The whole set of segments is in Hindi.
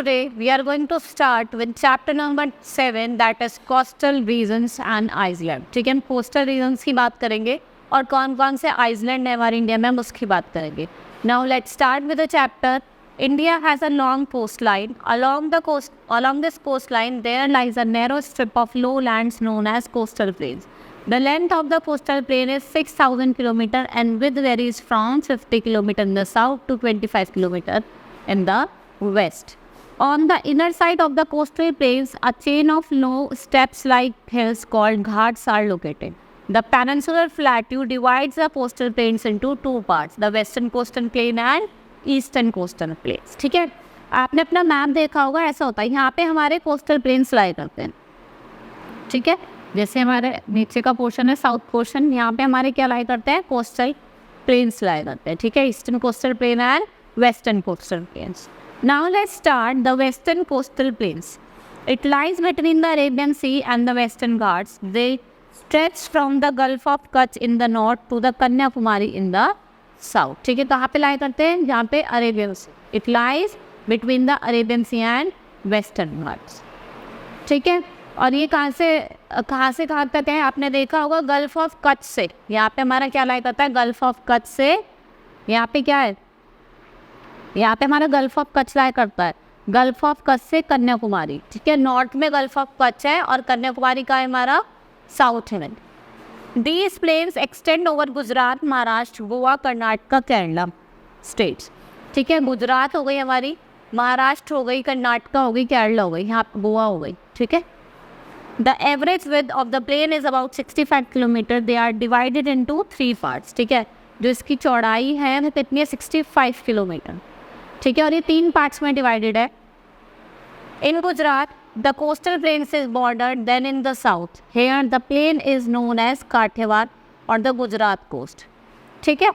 today we are going to start with chapter number 7, that is coastal regions and Iceland. ठीक है, हम coastal regions की बात करेंगे और कौन कौन से आइसलैंड है हमारे इंडिया में, हम उसकी बात करेंगे. Now let's start with the chapter. India has a long coastline. Along this coastline there lies a narrow strip of lowlands known as coastal plains. The length of the coastal plain is 6,000 km and width varies from 50 km in the south to 25 km in the west. On the inner side of the coastal plains, a chain of low steps-like hills called ghats are located. The peninsular plateau divides the coastal plains into two parts, the western coastal plain and eastern coastal planes. ठीक है, आपने अपना मैप देखा होगा, ऐसा होता है यहाँ पे हमारे कोस्टल प्लेन्स लाई करते हैं. ठीक है, जैसे हमारे नीचे का पोर्शन है साउथ पोर्शन, यहाँ पे हमारे क्या लाई करते हैं, कोस्टल प्लेन्स लाई करते हैं. ठीक है, eastern coastal plain and western coastal plains. Now let's start the western coastal plains. It lies between the Arabian sea and the western ghats. They stretch from the gulf of Kutch in the north to the Kanyakumari in the south. ठीक है, तो यहाँ पे लाई करते हैं जहाँ पे Arabian sea. It lies between the Arabian sea and western ghats. ठीक है, और ये कहाँ से कहाँ तक है, आपने देखा होगा गल्फ ऑफ कच्छ से. यहाँ पे हमारा क्या लाई करता है, गल्फ ऑफ कच्छ से. यहाँ पे क्या है, यहाँ पे हमारा गल्फ ऑफ कच्छ लाई करता है, गल्फ ऑफ कच्छ से कन्याकुमारी. ठीक है, नॉर्थ में गल्फ ऑफ कच्छ है और कन्याकुमारी का है हमारा साउथ में. These plains extend over Gujarat, Maharashtra, Goa, Karnataka, Kerala states. ठीक है, गुजरात हो गई हमारी, महाराष्ट्र हो गई, कर्नाटका हो गई, केरला हो गई, यहाँ गोवा हो गई. ठीक है, the average width of the plain is about 65 kilometre. They are divided into 3 parts. ठीक है, जो इसकी चौड़ाई है वो कितनी है, 65 किलोमीटर. ठीक है, और ये 3 पार्ट्स में डिवाइडेड है. इन Gujarat the coastal plains is bordered then in the south. Here the plain is known as Kathiawar और the गुजरात कोस्ट. ठीक है,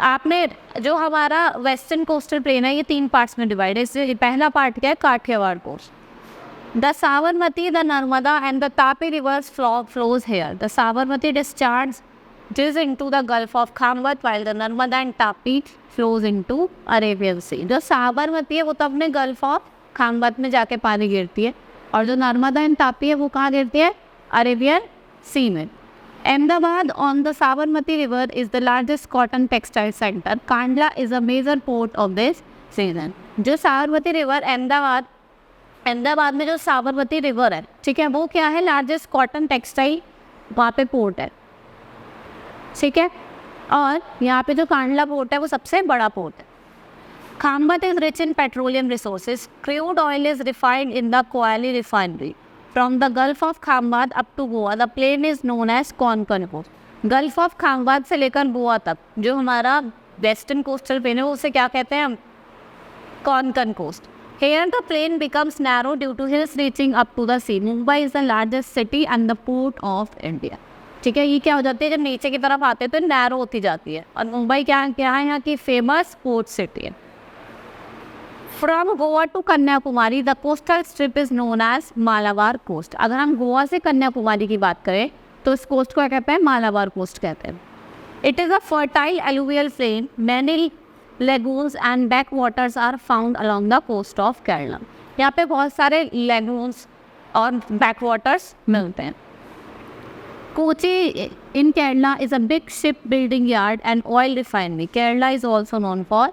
आपने जो हमारा वेस्टर्न कोस्टल प्लेन है ये 3 पार्ट्स में डिवाइड है. इससे पहला पार्ट क्या है, Kathiawar coast. The Sabarmati, the Narmada and the Tapi rivers flows here. The Sabarmati discharges into the Gulf of Khambat while the Narmada and Tapi flows into Arabian Sea. जो साबरमती है वो तो अपने गल्फ ऑफ खामबत में जाके पानी गिरती है, और जो नर्मदा एंड तापी है वो कहाँ गिरती है, अरेबियन सी में. Ahmedabad on the Sabarmati river is the largest cotton textile centre. Kandla is a major port of this season. जो साबरमती रिवर अहमदाबाद में जो साबरमती रिवर है, ठीक है, वो क्या है, लार्जेस्ट कॉटन टेक्सटाइल वहाँ पे पोर्ट है. ठीक है, और यहाँ पे जो कांडला पोर्ट है वो सबसे बड़ा पोर्ट है. Khambat is rich in petroleum resources. Crude oil is refined in the Koyali refinery. From the Gulf of Khambat up to Goa, the plain is known as Konkan coast. Gulf of Khambat से लेकर गोवा तक जो हमारा वेस्टर्न कोस्टल प्लेन है उसे क्या कहते हैं हम, Konkan coast. Here the plain becomes narrow due to hills reaching up to the sea. Mumbai is the largest city and the port of India. ठीक है, ये क्या हो जाती है, जब नीचे की तरफ आते हैं तो नैरो होती जाती है, और मुंबई क्या है यहाँ की फेमस पोर्ट सिटी है. From Goa to Kanyakumari the coastal strip is known as Malabar coast. अगर हम गोवा से कन्याकुमारी की बात करें तो इस कोस्ट को क्या कहते हैं, मालाबार कोस्ट कहते हैं. It is a fertile alluvial plain. Many lagoons and back waters are found along the coast of Kerala. यहाँ पे बहुत सारे लेगून्स और बैक वाटर्स मिलते हैं. Kochi in Kerala is a big ship building yard and oil refinery. Kerala is also known for,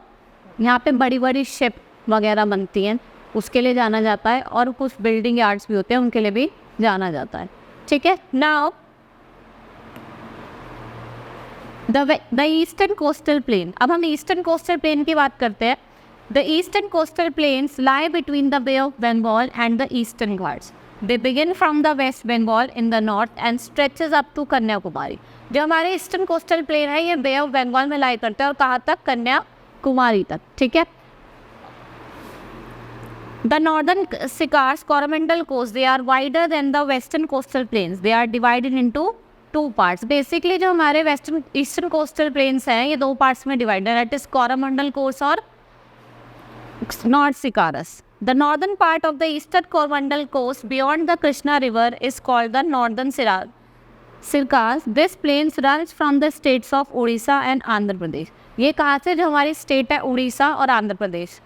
यहाँ पे बड़ी बड़ी शिप वगैरह बनती हैं उसके लिए जाना जाता है, और कुछ बिल्डिंग यार्ड्स भी होते हैं उनके लिए भी जाना जाता है. ठीक है, now the eastern coastal plain. अब हम ईस्टर्न कोस्टल प्लेन की बात करते हैं. The eastern coastal plains lie between the Bay of Bengal and the Eastern Ghats. They begin from the West Bengal in the north and stretches up to Kanyakumari. जो हमारे ईस्टर्न कोस्टल प्लेन है ये बे ऑफ बंगाल में लाई करते हैं और कहाँ तक, कन्याकुमारी तक. ठीक है, the northern Sicars Coromandel coast, they are wider than the western coastal plains. They are divided into 2 parts. Basically जो हमारे western eastern coastal plains हैं ये 2 parts में divided है. That is Coromandel coast और North Sicars. The northern part of the eastern Coromandel coast beyond the Krishna river is called the northern Sicars. This plains runs from the states of Odisha and Andhra Pradesh. ये कहाँ से, जो हमारी स्टेट है उड़ीसा और Andhra Pradesh.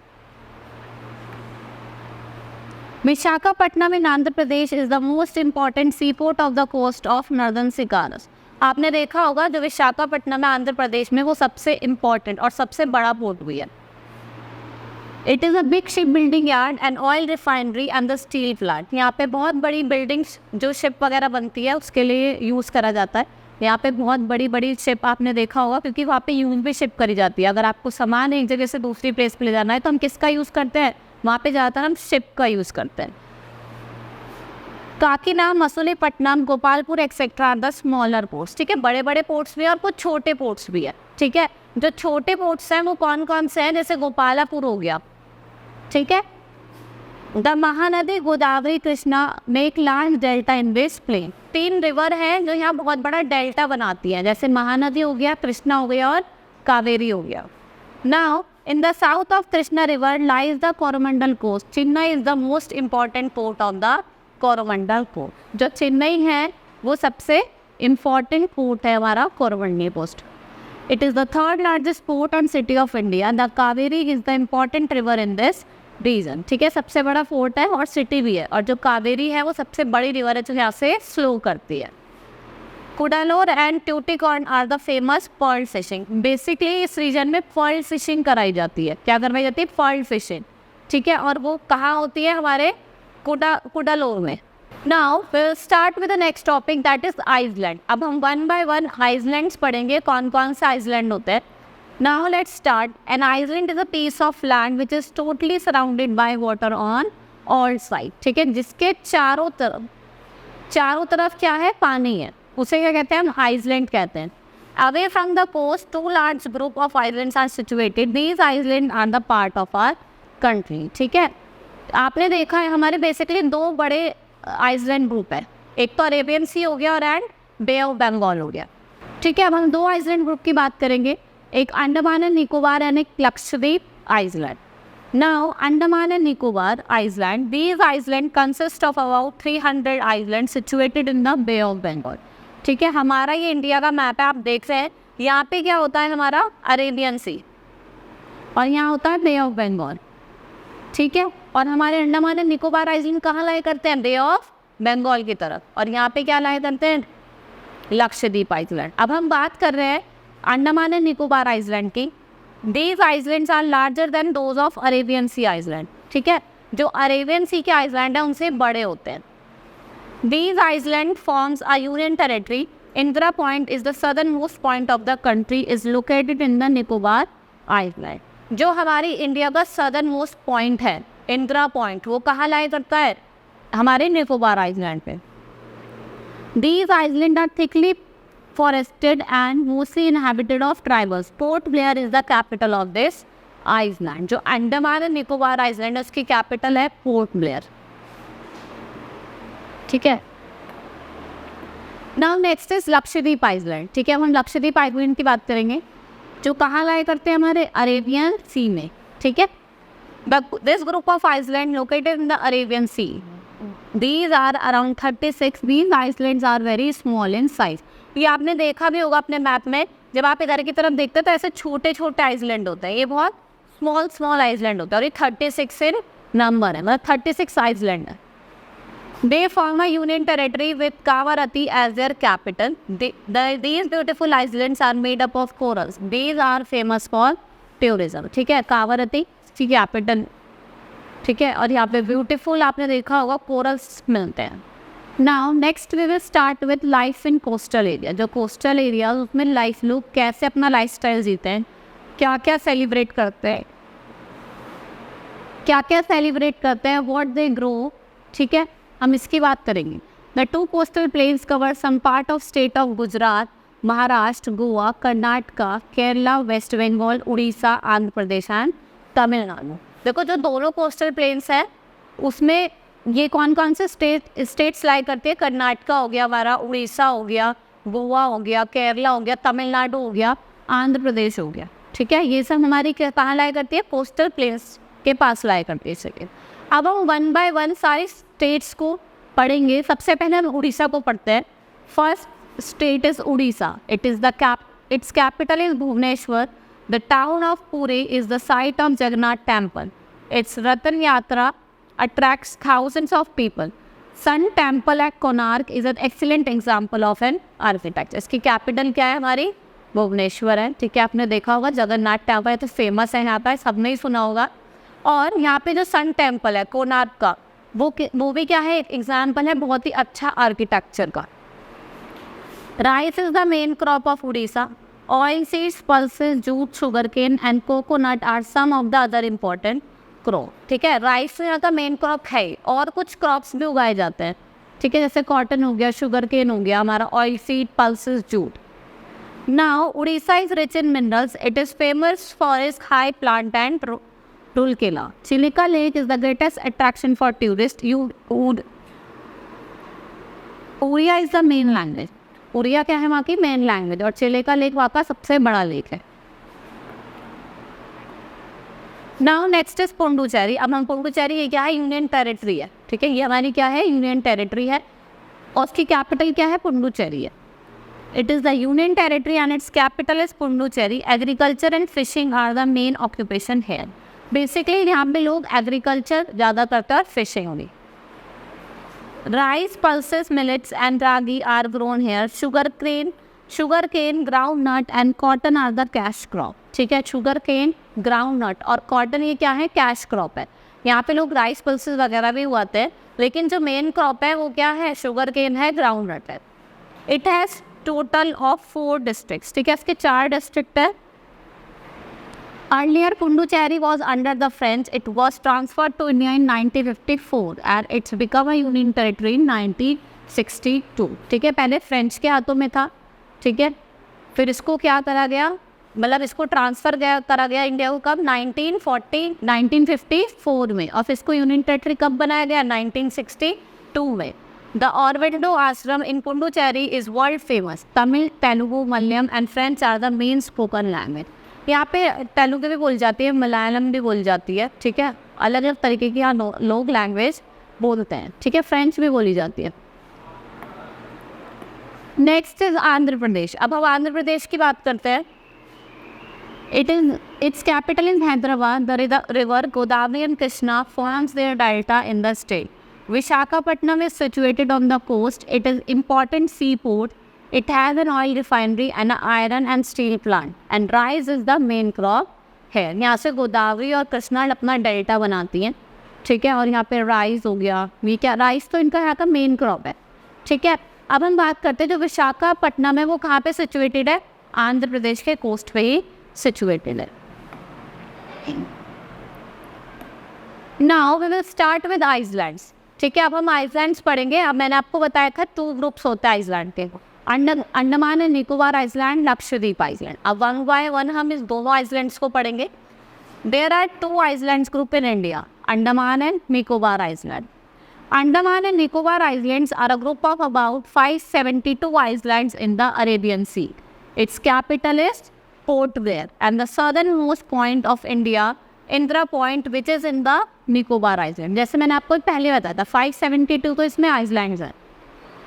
Visakhapatnam in Andhra Pradesh is the most important sea port of the coast of northern Circars. आपने देखा होगा जो विशाखापट्टनम है आंध्र प्रदेश में वो सबसे इम्पॉर्टेंट और सबसे बड़ा पोर्ट भी है। It is a big ship building yard and oil refinery and the steel plant. यहाँ पे बहुत बड़ी बिल्डिंग्स जो शिप वगैरह बनती है उसके लिए यूज़ करा जाता है। यहाँ पे बहुत बड़ी बड़ी शिप आपने देखा होगा क्योंकि वहाँ पे यूज़ भी शिप करी जाती है। अगर आपको सामान एक जगह से दूसरी प्लेस पे ले जाना है तो हम किसका यूज़ करते हैं, वहाँ पे ज़्यादातर हम शिप का यूज़ करते हैं। Kakinada, Masulipatnam, Gopalpur etcetera the smaller ports. ठीक है, बड़े बड़े पोर्ट्स भी है और कुछ छोटे पोर्ट्स भी है। ठीक है, जो छोटे पोर्ट्स हैं वो कौन कौन से हैं, जैसे गोपालपुर हो गया। ठीक है, the Mahanadi Godavari Krishna make large delta in this plain. 3 river हैं जो यहाँ बहुत बड़ा डेल्टा बनाती हैं, जैसे महानदी हो गया, कृष्णा हो गया और कावेरी हो गया। Now in the south of Krishna river lies the Coromandel coast. Chennai is the most important port of the Coromandel port. जो चेन्नई है वो सबसे इम्पॉर्टेंट पोर्ट है हमारा Coromandel post. It is the 3rd largest port and city of India. The Kaveri is the important river in this region. ठीक है, सबसे बड़ा फोर्ट है और सिटी भी है, और जो कावेरी है वो सबसे बड़ी रिवर है जो यहाँ से फ्लो करती है। Cuddalore and Tuticorin are the famous pearl fishing. Basically इस रीजन में पर्ल फिशिंग कराई जाती है। क्या करवाई जाती है, पर्ल फिशिंग। ठीक है, और वो कहाँ होती है, हमारे कुडालोर में। Now will start with the next topic that is island. अब हम 1 बाय 1 आइसलैंड्स पढ़ेंगे, कौन कौन से आइसलैंड होते हैं। Now let's start. An island is a piece of land which is totally surrounded by water on all sides. ठीक है, जिसके चारों तरफ क्या है, पानी है, उसे क्या कहते हैं, हम आइसलैंड कहते हैं। Away from the coast, 2 large group of islands are situated. These islands are the part of our country. ठीक है, आपने देखा है हमारे बेसिकली 2 बड़े आइसलैंड ग्रुप है, एक तो अरेबियन सी हो गया और एंड बे ऑफ बंगाल हो गया। ठीक है, अब हम 2 आइसलैंड ग्रुप की बात करेंगे, एक अंडमान एंड निकोबार एंड एक Lakshadweep island. Now Andaman and Nicobar island, these island consist of about 300 island situated in the Bay of Bengal. ठीक है, हमारा ये इंडिया का मैप है, आप देख रहे हैं, यहाँ पे क्या होता है, हमारा अरेबियन सी और यहाँ होता है बे ऑफ बंगाल। ठीक है, और हमारे अंडमान एंड निकोबार आइसलैंड कहाँ लाए करते हैं, बे ऑफ बंगाल की तरफ, और यहाँ पे क्या लाए करते हैं, लक्षद्वीप आइसलैंड। अब हम बात कर रहे हैं अंडमान एंड निकोबार आइसलैंड की। These islands are larger than those of Arabian sea island. ठीक है, जो अरेबियन सी के आइसलैंड है उनसे बड़े होते हैं। These island forms a union territory. Indira Point is the southern most point of the country, is located in the Nicobar island. जो हमारी इंडिया का सदर्न मोस्ट पॉइंट है, इंदिरा पॉइंट, वो कहाँ लाया करता है, हमारे निकोबार आइसलैंड पे। These island are thickly forested and mostly inhabited of tribals. Port Blair is the capital of this island. जो अंडमान एंड निकोबार आइसलैंड है उसकी कैपिटल है पोर्ट ब्लेयर। ठीक है, now next is Lakshadweep island. ठीक है, हम लक्षद्वीप आइसलैंड की बात करेंगे, जो कहाँ लाया करते हैं, हमारे अरेबियन सी में। ठीक है, this group of island located in the Arabian sea. These are around 36. These islands are very small in size. ये आपने देखा भी होगा अपने मैप में, जब आप इधर की तरफ देखते हैं तो ऐसे छोटे छोटे आइसलैंड होते हैं, ये बहुत स्मॉल आइसलैंड होता है, और ये 36 इन नंबर है, मतलब 36 आइसलैंड है। They form a union territory with Kavaratti as their capital. These beautiful islands are made up of corals. These are famous for tourism. ठीक है, कावारती की कैपिटल। ठीक है, और यहाँ पे ब्यूटीफुल आपने देखा होगा कोरल्स मिलते हैं। Now next we will start with life in coastal area. जो कोस्टल एरिया उसमें लाइफ लोग कैसे अपना लाइफस्टाइल जीते हैं, क्या क्या सेलिब्रेट करते हैं, व्हाट दे ग्रो। ठीक है, हम इसकी बात करेंगे। The 2 coastal plains cover some part of state of Gujarat, Maharashtra, Goa, Karnataka, Kerala, West Bengal, Orissa, Andhra Pradesh and Tamil Nadu. देखो, जो दोनों कोस्टल प्लेन्स हैं उसमें ये कौन कौन से स्टेट्स लाई करते हैं, कर्नाटका हो गया हमारा, उड़ीसा हो गया, गोवा हो गया, केरला हो गया, तमिलनाडु हो गया, आंध्र प्रदेश हो गया। ठीक है, ये सब हमारी कहाँ लाई करती है, कोस्टल प्लेन्स के पास लाई करती है। सेकेंड, अब हम 1 बाय 1 सारी स्टेट्स को पढ़ेंगे। सबसे पहले हम उड़ीसा को पढ़ते हैं। First state is Orissa. Its capital is Bhubaneswar. The town of Puri is the site of Jagannath temple. Its Rathan Yatra attracts thousands of people. Sun Temple at Konark is an excellent example of an architecture. इसकी कैपिटल क्या है हमारी? भुवनेश्वर है, ठीक है. आपने देखा होगा जगन्नाथ टेम्पल है तो फेमस है यहाँ पर, सबने ही सुना होगा. और यहाँ पे जो सन टेम्पल है कोणार्क का, वो भी क्या है, एक एग्जाम्पल है बहुत ही अच्छा आर्किटेक्चर का. Rice is the main crop of Orissa. Oil seeds, pulses, jute, sugar cane and coconut are some of the other important crop. ठीक है, राइस तो यहाँ का मेन क्रॉप है, और कुछ क्रॉप्स भी उगाए जाते हैं. ठीक है, जैसे कॉटन हो गया, शुगर केन हो गया, हमारा oil seed, pulses, jute. Now Orissa is rich in minerals. It is famous for its high plant and Rourkela. Chilika Lake is the greatest attraction for tourists. Oriya is the main language. Oriya क्या है वहाँ की मेन लैंग्वेज, और चिलिका लेक वहाँ का सबसे बड़ा लेक है. Now next is Puducherry. अब हम पुडुचेरी, ये क्या है, यूनियन टेरिटरी है. ठीक है, ये हमारी क्या है, यूनियन टेरिटरी है, और उसकी कैपिटल क्या है, पुडुचेरी है. It is the union territory and its capital is Puducherry. Agriculture and fishing are the main occupation here. Basically यहाँ पे लोग एग्रीकल्चर ज़्यादा करते हैं और फिशिंग होगी. Rice, pulses, millets and ragi are grown here. Sugar cane, ground nut and cotton are the cash crop. ठीक है, शुगर केन, ग्राउंड नट और कॉटन, ये क्या है, कैश क्रॉप है. यहाँ पे लोग राइस, पल्सेस वगैरह भी उगाते हैं, लेकिन जो मेन क्रॉप है वो क्या है, शुगर केन है, ग्राउंड नट है. It has total of 4 districts. ठीक है, इसके 4 डिस्ट्रिक्ट है. Earlier, Puducherry was under the French. It was transferred to India in 1954 and it's become a union territory in 1962. ठीक है, पहले फ्रेंच के हाथों में था. ठीक है, फिर इसको क्या करा गया, मतलब इसको ट्रांसफ़र करा गया इंडिया को कब, 1954 में, और इसको यूनियन टेरिटरी कब बनाया गया, 1962 में. The Aurobindo Ashram in Puducherry is world famous. Tamil, Telugu, Malayalam and French are the main spoken language. यहाँ पे तेलुगु भी बोली जाती है, मलयालम भी बोली जाती है. ठीक है, अलग अलग तरीके की यहाँ लोग लैंग्वेज बोलते हैं. ठीक है, फ्रेंच भी बोली जाती है. Next is Andhra Pradesh. अब हम आंध्र प्रदेश की बात करते हैं. Its capital is Hyderabad. The river Godavari and Krishna forms their delta in the state. Visakhapatnam is situated on the coast. It is important sea port. It has an oil refinery and an iron and steel plant. And rice is the main crop here. यहाँ से गोदावरी और कृष्णा अपना डेल्टा बनाती हैं. ठीक है, और यहाँ पे राइस हो गया, ये क्या, राइस तो इनका यहाँ का मेन क्रॉप है. ठीक है, अब हम बात करते हैं जो विशाखापट्टनम है वो कहाँ पे सिचुएटेड है, आंध्र प्रदेश के कोस्ट पे ही सिचुएटेड है. Now we will start with islands. ठीक है, अब हम आइसलैंड्स पढ़ेंगे. अब मैंने आपको बताया था 2 ग्रुप्स होते हैं आइसलैंड के, Andaman and Nicobar island, Lakshadweep island. अब 1 by 1 हम इस दोनों आइसलैंड्स को पढ़ेंगे. There are 2 islands group in India, Andaman and Nicobar island. Andaman and Nicobar islands are a group of about 572 islands in the Arabian sea. Its capital is Port Blair and the southern most point of India, Indira Point, which is in the Nicobar island. जैसे मैंने आपको पहले बताया था 572 तो इसमें आइसलैंड्स हैं.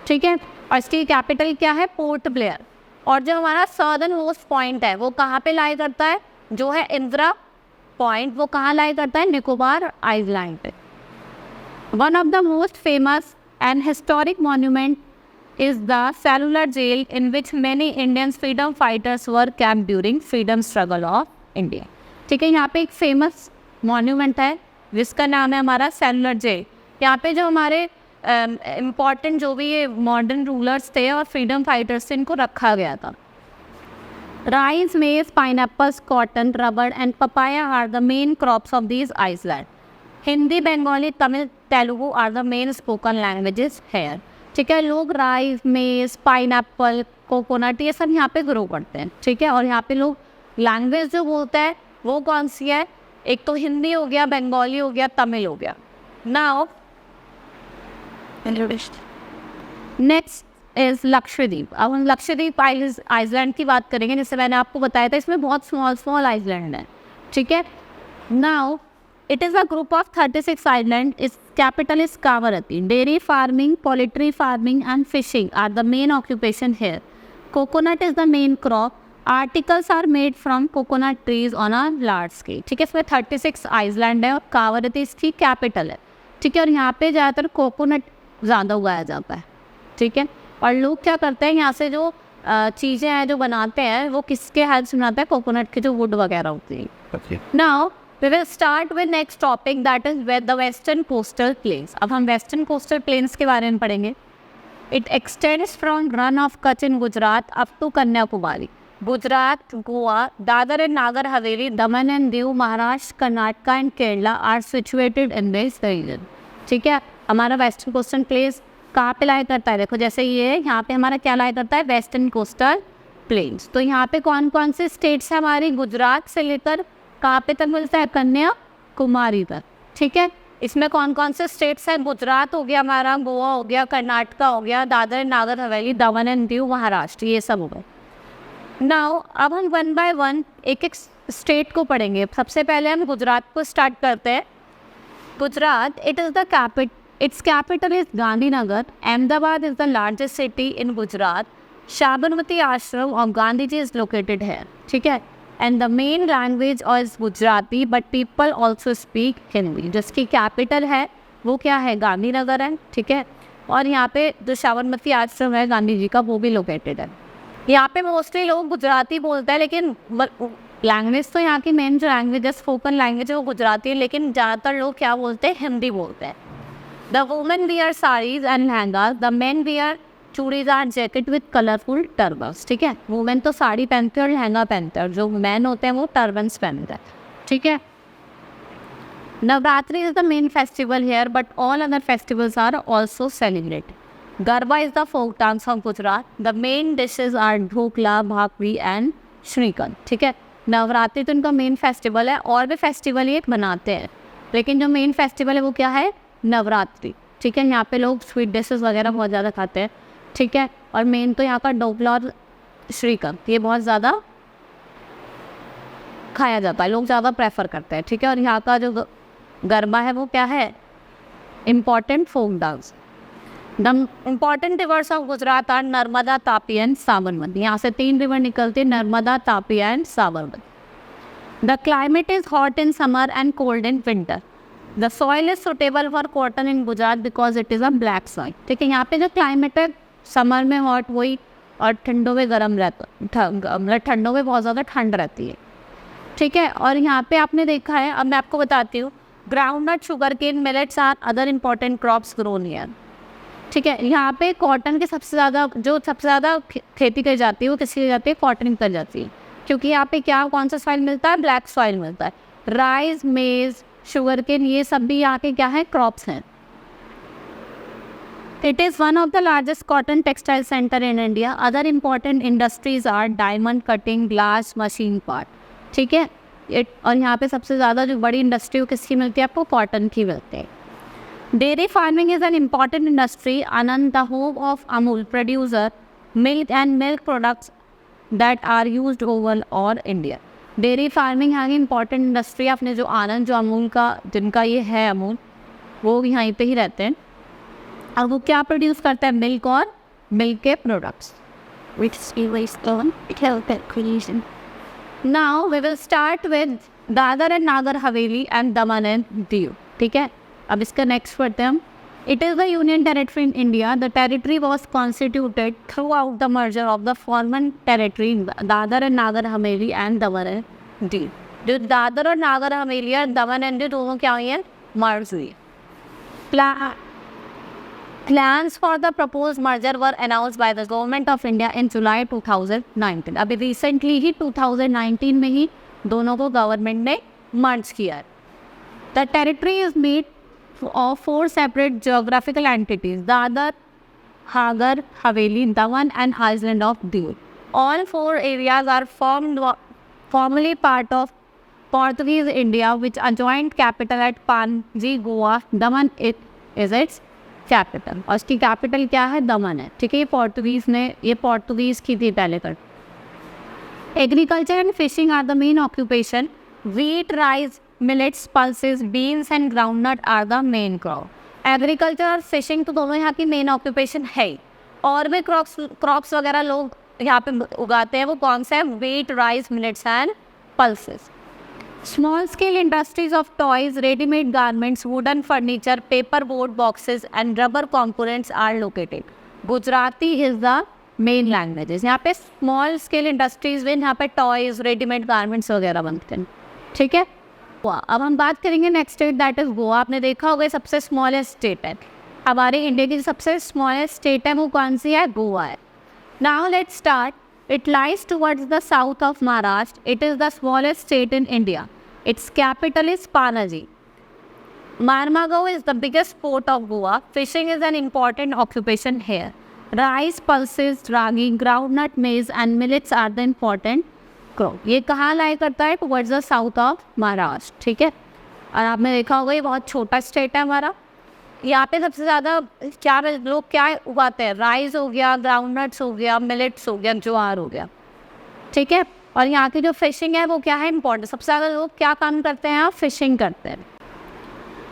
ठीक है, और इसकी कैपिटल क्या है, पोर्ट ब्लेयर. और जो हमारा सदर्न मोस्ट पॉइंट है वो कहाँ पे लाई करता है, जो है इंदिरा पॉइंट, वो कहाँ लाई करता है, निकोबार आइसलैंड पे. One of the most famous and historic monument is the cellular jail in which many Indian freedom fighters were camp during freedom struggle of India. ठीक है, यहाँ पे एक फेमस मॉन्यूमेंट है जिसका नाम है हमारा सेलुलर जेल. यहाँ पे जो हमारे इम्पॉर्टेंट जो भी ये मॉडर्न रूलर्स थे और फ्रीडम फाइटर्स थे, इनको रखा गया था. Rice, maize, pineapples, cotton, rubber and papaya are the main crops of these island. Hindi, Bengali, Tamil, Telugu are the main spoken languages here. ठीक है, लोग राइस, मेज, पाइनएप्पल, कोकोनट ये सब यहाँ पे ग्रो करते हैं. ठीक है, और यहाँ पे लोग लैंग्वेज जो बोलते हैं वो कौन सी है, एक तो हिंदी हो गया, बंगाली हो गया, तमिल हो गया. Now next is Lakshadweep. अब हम लक्षद्वीप आइसलैंड की बात करेंगे. जैसे मैंने आपको बताया था इसमें बहुत स्मॉल आइसलैंड है. ठीक है, now it is a group of 36 island. Its capital is Kavaratti. Dairy farming, poultry farming and fishing are the main occupation here. Coconut is the main crop. Articles are made from coconut trees on a large scale. ठीक है, इसमें 36 आइसलैंड है और कावरती इसकी कैपिटल है. ठीक है, और यहाँ पे ज़्यादातर कोकोनट ज़्यादा उगाया जाता है, ठीक है। और लोग क्या करते हैं, यहाँ से जो चीज़ें हैं जो बनाते हैं वो किसके हेल्प से बनाते हैं, कोकोनट के जो वुड वगैरह होती है। Now we will start with next topic that is the western coastal plains. अब हम वेस्टर्न कोस्टल प्लेन्स के बारे में पढ़ेंगे। It extends from Rann of Kutch in Gujarat up to Kanyakumari. Gujarat, Goa, Dadra and Nagar Haveli, Daman and Diu, Maharashtra, Karnataka and Kerala are situated in this region. ठीक है, हमारा वेस्टर्न कोस्टल प्लेस कहाँ पे लाया करता है, देखो जैसे ये यहाँ पे हमारा क्या लाया करता है, वेस्टर्न कोस्टल प्लेन्स। तो यहाँ पे कौन कौन से स्टेट्स है हमारी, गुजरात से लेकर कहाँ पे तक मिलता है, कन्याकुमारी तक। ठीक है, इसमें कौन कौन से स्टेट्स हैं, गुजरात हो गया हमारा, गोवा हो गया, कर्नाटका हो गया, दादर नागर हवेली, दमन एंड दीव, महाराष्ट्र, ये सब हो गए। नाउ अब हम वन बाय वन एक एक स्टेट को पढ़ेंगे। सबसे पहले हम गुजरात को स्टार्ट करते हैं। Gujarat, it is the capital, its capital is Gandhinagar. Ahmedabad is the largest city in Gujarat. Sabarmati Ashram of Gandhiji is located here. ठीक है, and the main language is Gujarati, but people also speak Hindi. जिसकी कैपिटल है वो क्या है, गांधीनगर है। ठीक है, और यहाँ पे जो साबरमती आश्रम है गांधी जी का वो भी लोकेटेड है। यहाँ पे मोस्टली लोग गुजराती बोलते हैं, लेकिन लैंग्वेज तो यहाँ की मेन जो लैंग्वेज है, स्पोकन लैंग्वेज है वो गुजराती है, लेकिन ज़्यादातर लोग क्या बोलते हैं, हिंदी बोलते हैं। The women wear sarees and lehengas. The men wear churidar jacket with colourful turbans. ठीक है, वुमेन तो साड़ी पहनते हैं और लहंगा पहनते हैं, और जो मैन होते हैं वो टर्बन्स पहनते हैं। ठीक है, Navratri is the main festival here, but all other festivals are also celebrated. Garba is the folk dance of Gujarat. The main dishes are dhokla, bhakri and shrikhand. ठीक है, नवरात्रि तो इनका मेन फेस्टिवल है, और भी फेस्टिवल ये बनाते हैं, लेकिन जो मेन फेस्टिवल है वो क्या है, नवरात्रि। ठीक है, यहाँ पे लोग स्वीट डिशेस वगैरह बहुत ज़्यादा खाते हैं। ठीक है, और मेन तो यहाँ का ढोकला और श्रीखंड ये बहुत ज़्यादा खाया जाता है, लोग ज़्यादा प्रेफर करते हैं। ठीक है, और यहाँ का जो गरबा है वो क्या है, important folk dance. The important rivers of Gujarat are Narmada, Tapi and Sabarmati. यहाँ से 3 रिवर निकलते हैं, Narmada, Tapi and Sabarmati. The climate is hot in summer and cold in winter. The soil is suitable for cotton in Gujarat because it is a black soil. ठीक है, यहाँ पे जो क्लाइमेट है समर में हॉट वही, और ठंडों में गर्म रहता, मतलब ठंडों में बहुत ज़्यादा ठंड रहती है। ठीक है, और यहाँ पे आपने देखा है, अब मैं आपको बताती हूँ, groundnut, sugar cane, millets are other important crops grown here. ठीक है, यहाँ पे कॉटन के सबसे ज़्यादा खेती की जाती है वो किसकी जाती है, कॉटन की की जाती है, क्योंकि यहाँ पे क्या कौन सा सॉइल मिलता है, ब्लैक सॉइल मिलता है। राइस, मेज़, शुगर केन ये सब भी यहाँ के क्या है, क्रॉप्स हैं। It is one of the largest cotton textile centre in India. Other important industries are diamond cutting, glass, machine part. ठीक है, और यहाँ पे सबसे ज़्यादा जो बड़ी इंडस्ट्री वो किसकी मिलती है, आपको कॉटन की मिलती है। Dairy farming is an important industry. Anand, the home of Amul, producer milk and milk products that are used over all India. Dairy farming यहाँ की इंपॉर्टेंट इंडस्ट्री। आपने जो आनंद, जो अमूल का, जिनका ये है अमूल, वो यहीं पे ही रहते हैं, और वो क्या प्रोड्यूस करते हैं, मिल्क और मिल्क के products. Now we will start with Dadra and Nagar Haveli and Daman and Diu. ठीक है, अब इसका नेक्स्ट पढ़ते हैं हम। It is the union territory in India. The territory was constituted throughout the merger of the former territory Dadar and Nagar Haveli and Daman and Diu. जो दादर और नागर हवेली और दमन एंड दीव दोनों क्या हुई हैं, मर्ज हुई। Plans for the proposed merger were announced by the government of India in July 2019. अभी recently ही 2019 में ही दोनों को गवर्नमेंट ने मर्ज किया है। The territory is made of 4 separate geographical entities: Dadar, Nagar Haveli, Daman and Island of Diu. All 4 areas are formerly part of Portuguese India, which a joint capital at Panji, Goa. Daman is its capital. और उसकी कैपिटल क्या है, दमन है। ठीक है, ये पोर्टुगीज़ की थी पहले तक। Agriculture and fishing are the main occupation. Wheat, rice, millets, pulses, beans and groundnut are the main crop. Agriculture और फिशिंग तो दोनों यहाँ की मेन ऑक्यूपेशन है। और भी क्रॉप्स वगैरह लोग यहाँ पे उगाते हैं, वो कौन से हैं, wheat, rice, millets and pulses. Small scale industries of toys, ready-made garments, wooden furniture, paper board boxes and rubber components are located. Gujarati is the main languages. यहाँ पे small scale industries में यहाँ पे toys, ready-made garments वगैरह बनते हैं. ठीक है. गोवा. अब हम बात करेंगे next state that is Goa. आपने देखा होगा सबसे स्मॉलेस्ट स्टेट है. हमारे इंडिया की सबसे स्मॉलेस्ट स्टेट है वो कौन सी है? गोवा है. Now let's start. It lies towards the south of Maharashtra. It is the smallest state in India. Its capital is Panaji. Marmagao is the biggest port of Goa. Fishing is an important occupation here. Rice, pulses, ragi, groundnut, maize and millets are the important crop. ये कहाँ लाई करता है? Towards the south of Maharashtra. ठीक है. और आपने देखा होगा ये बहुत छोटा स्टेट है हमारा. यहाँ पे सबसे ज़्यादा क्या लोग क्या उगाते हैं? राइस हो गया, ग्राउंडनट्स हो गया, मिलेट्स हो गया, ज्वार हो गया. ठीक है. और यहाँ की जो फिशिंग है वो क्या है? इम्पॉर्टेंट. सबसे ज़्यादा लोग क्या काम करते हैं? यहाँ फिशिंग करते हैं.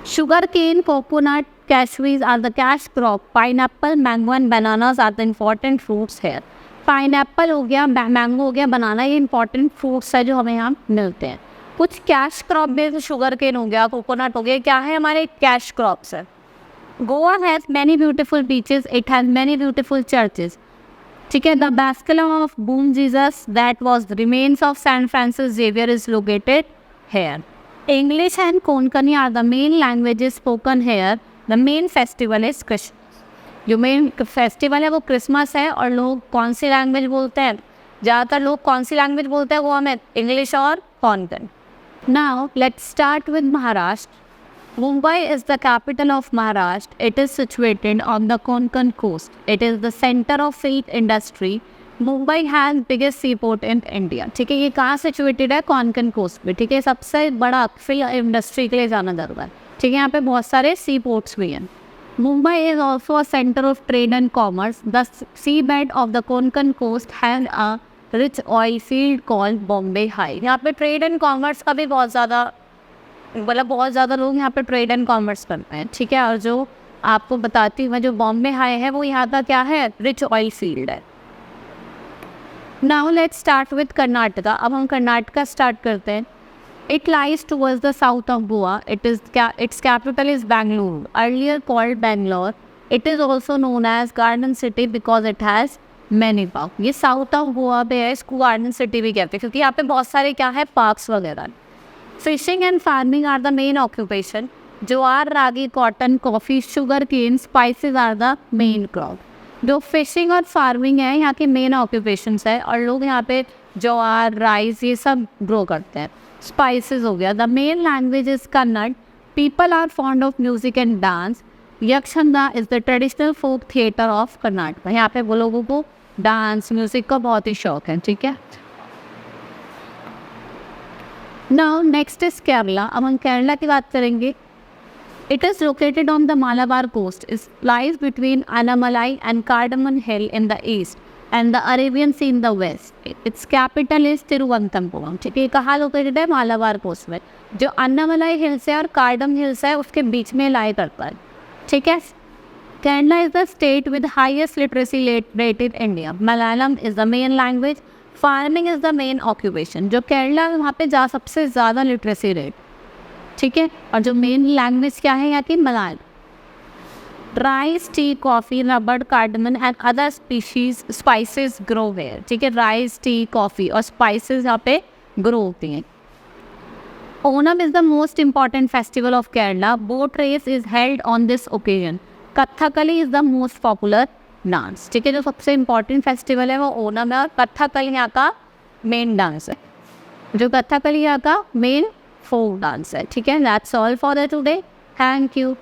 Sugar cane, coconut, cashews are the cash crop. Pineapple, mango and bananas are the important fruits है. पाइनएप्पल हो गया, मैंगो हो गया, बनाना, ये इंपॉर्टेंट फ्रूट्स है जो हमें यहाँ मिलते हैं. कुछ कैश क्रॉप में शुगर केन हो गया, कोकोनट हो गया, क्या है? हमारे कैश क्रॉप्स है. Goa has many beautiful beaches. It has many beautiful churches. ठीक है. The Basilica of Boom Jesus, that was the remains of Saint Francis Xavier, is located here. English and Konkani are the main languages spoken here. The main festival is Christmas. जो मेन फेस्टिवल है वो क्रिसमस है. और लोग कौन सी लैंग्वेज बोलते हैं? ज़्यादातर लोग कौन सी लैंग्वेज बोलते हैं गोवा में? इंग्लिश और Konkan. Now let's start with Maharashtra. Mumbai is the capital of Maharashtra. It is situated on the Konkan coast. It is the center of film industry. Mumbai has biggest seaport in India. ठीक है. ये कहाँ सिचुएटेड है? कोंकण कोस्ट पे. ठीक है. सबसे बड़ा फिल्म इंडस्ट्री के लिए जाना जाता है. ठीक है. यहाँ पे बहुत सारे सी पोर्ट्स भी हैं. Mumbai is also a center of trade and commerce. The seabed of the Konkan coast has a rich oil field called Bombay High. यहाँ पे ट्रेड एंड कॉमर्स का भी बहुत ज़्यादा लोग यहाँ पे ट्रेड एंड कॉमर्स करते हैं. ठीक है. और जो आपको बताती हूँ मैं, जो बॉम्बे हाई है वो यहाँ का क्या है? रिच ऑयल फील्ड है. Now let's start with Karnataka. अब हम कर्नाटका स्टार्ट करते हैं. It lies towards the south of Goa. Its capital is Bengaluru, earlier called Bangalore. It is also known as garden city because it has many park. ये साउथ ऑफ गोवा पे है. इसको गार्डन सिटी भी कहते हैं क्योंकि यहाँ पे बहुत सारे क्या है? पार्क्स वगैरह. Fishing and farming are the main occupation. Jowar, ragi, cotton, coffee, sugar cane, spices are the main crop. जो फिशिंग और फार्मिंग है यहाँ के मेन ऑक्यूपेशंस है. और लोग यहाँ पे ज्वार, राइस ये सब ग्रो करते हैं. स्पाइसेस हो गया. The main language is Kannada. People are fond of music and dance. Yakshagana is the traditional folk theatre of Karnataka. यहाँ पे वो लोगों को डांस म्यूजिक का बहुत ही शौक है. ठीक है. Now next is Kerala. अब हम केरला की बात करेंगे. It is located on the Malabar coast. It lies between Anamalai and cardamom hill in the east and the Arabian sea in the west. Its capital is Thiruvananthapuram. ठीक है. कहाँ लोकेटेड है? मालाबार कोस्ट में. जो अन्नामलाई हिल्स है और कार्डम हिल्स है उसके बीच में लाई करता है. ठीक है. Kerala is the state with highest literacy rate in India. Malayalam is the main language. Farming is the main occupation. जो केरला है वहाँ पे सबसे ज़्यादा लिटरेसी रेट. ठीक है. और जो मेन लैंग्वेज क्या है यहाँ की? Malayalam. Rice, tea, coffee, rubber, cardamom and other species spices grow where. ठीक है. राइस, टी, कॉफ़ी और स्पाइसेस यहाँ पे ग्रो होती हैं. Onam is the most important festival of Kerala. Boat race is held on this occasion. Kathakali is the most popular dance. ठीक है. जो सबसे इम्पॉर्टेंट फेस्टिवल है वो ओनम है. और कथकली यहाँ का मेन डांस है. जो कथकली यहाँ का मेन फोक डांस है. ठीक है. That's all for the today. Thank you.